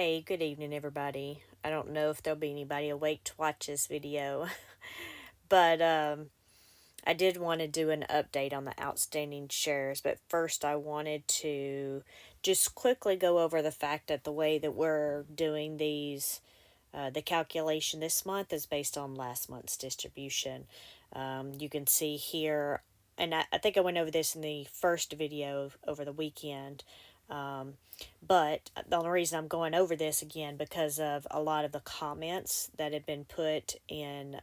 Hey, good evening, everybody. I don't know if there'll be anybody awake to watch this video, but I did want to do an update on the outstanding shares. But first, I wanted to just quickly go over the fact that the way that we're doing the calculation this month is based on last month's distribution. You can see here, and I think I went over this in the first video over the weekend. But the only reason I'm going over this again because of a lot of the comments that have been put in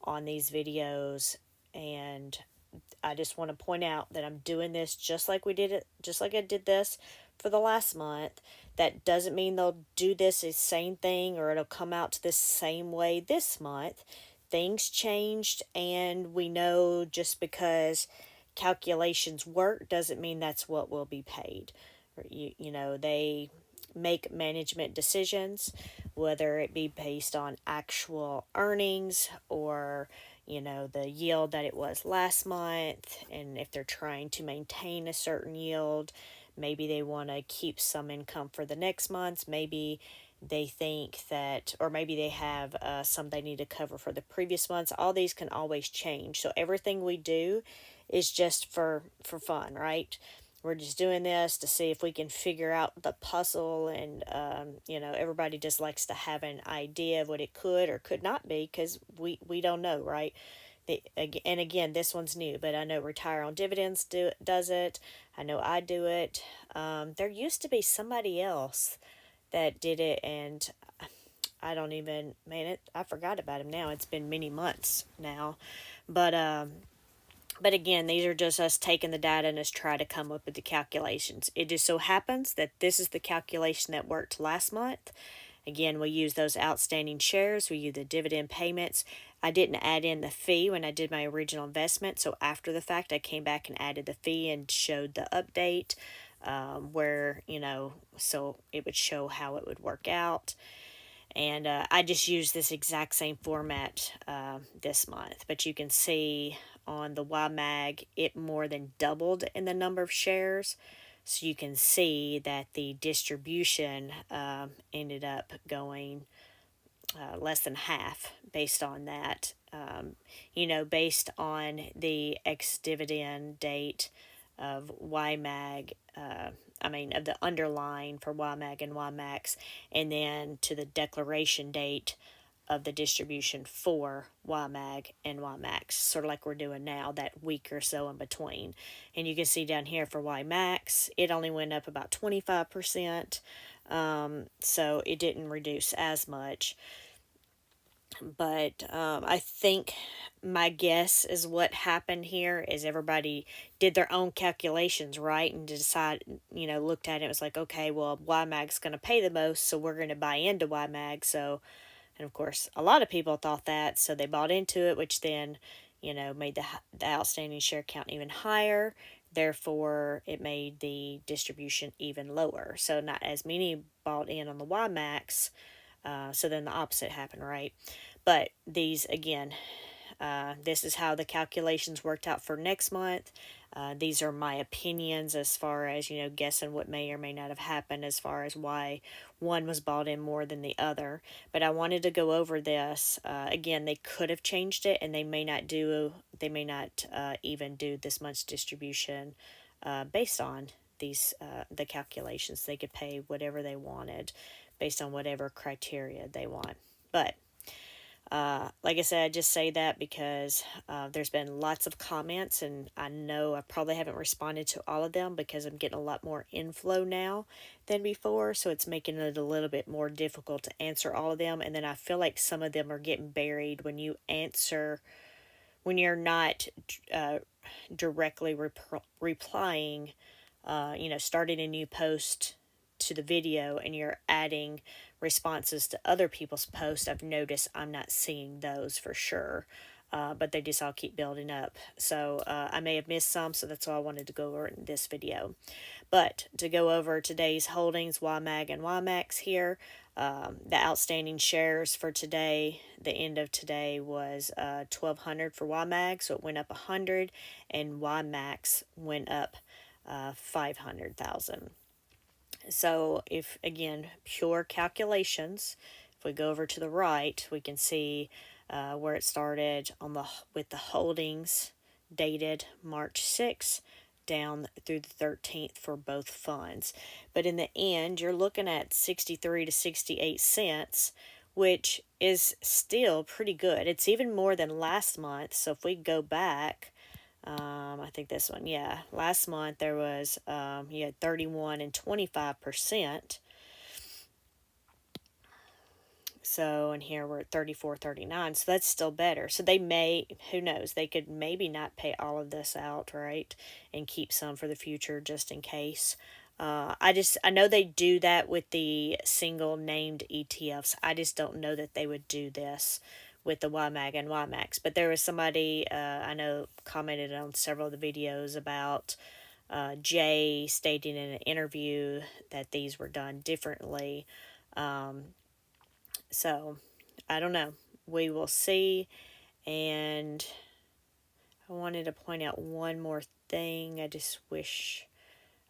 on these videos, and I just want to point out that I'm doing this just like I did this for the last month. That doesn't mean they'll do this the same thing or it'll come out to the same way this month. Things changed, and we know just because calculations work doesn't mean that's what will be paid. They make management decisions, whether it be based on actual earnings or the yield that it was last month. And if they're trying to maintain a certain yield, maybe they want to keep some income for the next month. Maybe they think that, or maybe they have some they need to cover for the previous months. All these can always change. So everything we do is just for fun, right? We're just doing this to see if we can figure out the puzzle, and everybody just likes to have an idea of what it could or could not be because we don't know, right? And again, this one's new, but I know Retire on Dividends does it. I know I do it. There used to be somebody else that did it, and I don't even, man, I forgot about him now. It's been many months now, but again, these are just us taking the data and us try to come up with the calculations. It just so happens that this is the calculation that worked last month. Again, we use those outstanding shares. We use the dividend payments. I didn't add in the fee when I did my original investment. So after the fact, I came back and added the fee and showed the update so it would show how it would work out. And I just used this exact same format this month. But you can see on the YMAG, it more than doubled in the number of shares. So you can see that the distribution ended up going less than half based on that. Based on the ex-dividend date of YMAG, of the underlying for YMAG and YMAX, and then to the declaration date of the distribution for YMAG and YMAX, sort of like we're doing now, that week or so in between. And you can see down here for YMAX, it only went up about 25%, so it didn't reduce as much. But I think my guess is what happened here is everybody did their own calculations, right? And decided, looked at it, was like, okay, well, YMAG's going to pay the most, so we're going to buy into YMAG. So, and of course, a lot of people thought that, so they bought into it, which then, made the outstanding share count even higher. Therefore, it made the distribution even lower. So not as many bought in on the YMAX. So then the opposite happened, right? But these, again, this is how the calculations worked out for next month. These are my opinions as far as, guessing what may or may not have happened as far as why one was bought in more than the other. But I wanted to go over this. Again, they could have changed it, and they may not even do this much distribution based on the calculations. They could pay whatever they wanted based on whatever criteria they want. But like I said, I just say that because there's been lots of comments, and I know I probably haven't responded to all of them because I'm getting a lot more inflow now than before, so it's making it a little bit more difficult to answer all of them. And then I feel like some of them are getting buried when you're not directly replying, starting a new post to the video and you're adding responses to other people's posts. I've noticed I'm not seeing those for sure, but they just all keep building up. So I may have missed some, so that's why I wanted to go over it in this video. But to go over today's holdings, YMAG and YMAX here, the outstanding shares for today, the end of today was 1,200 for YMAG, so it went up 100, and YMAX went up 500,000. So if, again, pure calculations, if we go over to the right, we can see where it started on the with the holdings dated March 6th down through the 13th for both funds. But in the end, you're looking at 63 to 68 cents, which is still pretty good. It's even more than last month. So if we go back, I think this one, yeah. Last month there was, you had 31 and 25%. So, and here we're at 34.39. So that's still better. So they may, who knows, they could maybe not pay all of this out, right? And keep some for the future just in case. I know they do that with the single named ETFs. I just don't know that they would do this with the YMAG and YMAX. But there was somebody, I know, commented on several of the videos about Jay stating in an interview that these were done differently. So I don't know. We will see. And I wanted to point out one more thing. I just wish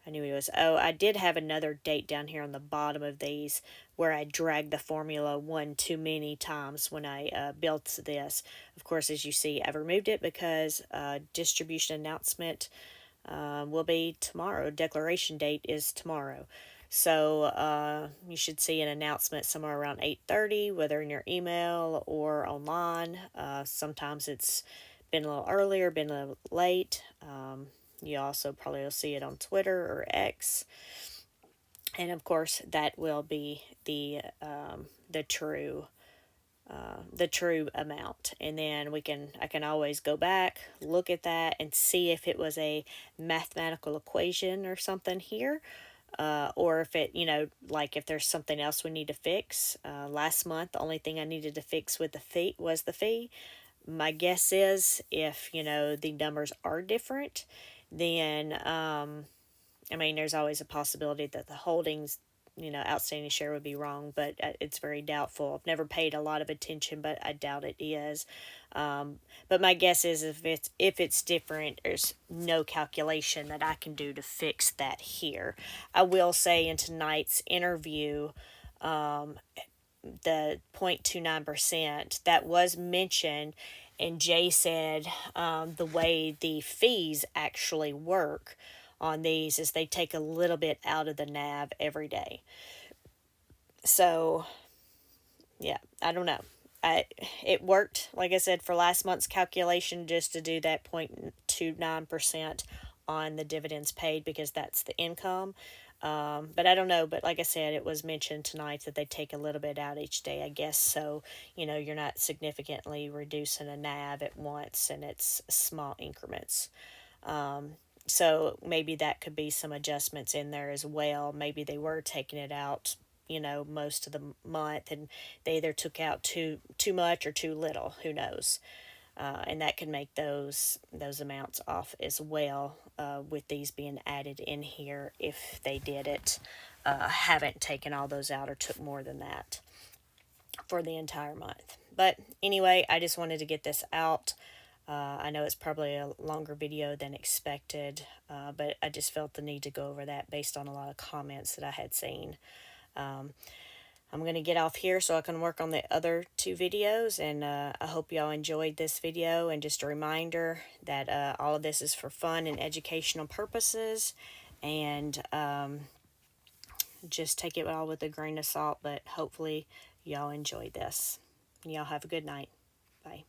I knew it was. Oh, I did have another date down here on the bottom of these where I dragged the formula one too many times when I built this. Of course, as you see, I've removed it because distribution announcement will be tomorrow. Declaration date is tomorrow. So you should see an announcement somewhere around 8:30, whether in your email or online. Sometimes it's been a little earlier, been a little late. You also probably will see it on Twitter or X, and of course that will be the true amount. And then I can always go back, look at that, and see if it was a mathematical equation or something here, or if it, like if there's something else we need to fix. Last month, the only thing I needed to fix with the fee was the fee. My guess is if, the numbers are different, then, I mean, there's always a possibility that the holdings, outstanding share would be wrong, but it's very doubtful. I've never paid a lot of attention, but I doubt it is. But my guess is if it's different, there's no calculation that I can do to fix that here. I will say in tonight's interview, the 0.29% that was mentioned, and Jay said the way the fees actually work on these is they take a little bit out of the NAV every day. So yeah, I don't know. It worked, like I said, for last month's calculation just to do that 0.29% on the dividends paid because that's the income. But I don't know. But like I said, it was mentioned tonight that they take a little bit out each day, I guess. So, you're not significantly reducing a NAV at once and it's small increments. So maybe that could be some adjustments in there as well. Maybe they were taking it out, most of the month, and they either took out too much or too little. Who knows? And that can make those amounts off as well, with these being added in here if they did it, haven't taken all those out or took more than that for the entire month. But anyway, I just wanted to get this out. I know it's probably a longer video than expected, but I just felt the need to go over that based on a lot of comments that I had seen. I'm going to get off here so I can work on the other two videos, and I hope y'all enjoyed this video. And just a reminder that all of this is for fun and educational purposes, and just take it all with a grain of salt, but hopefully y'all enjoyed this. Y'all have a good night. Bye.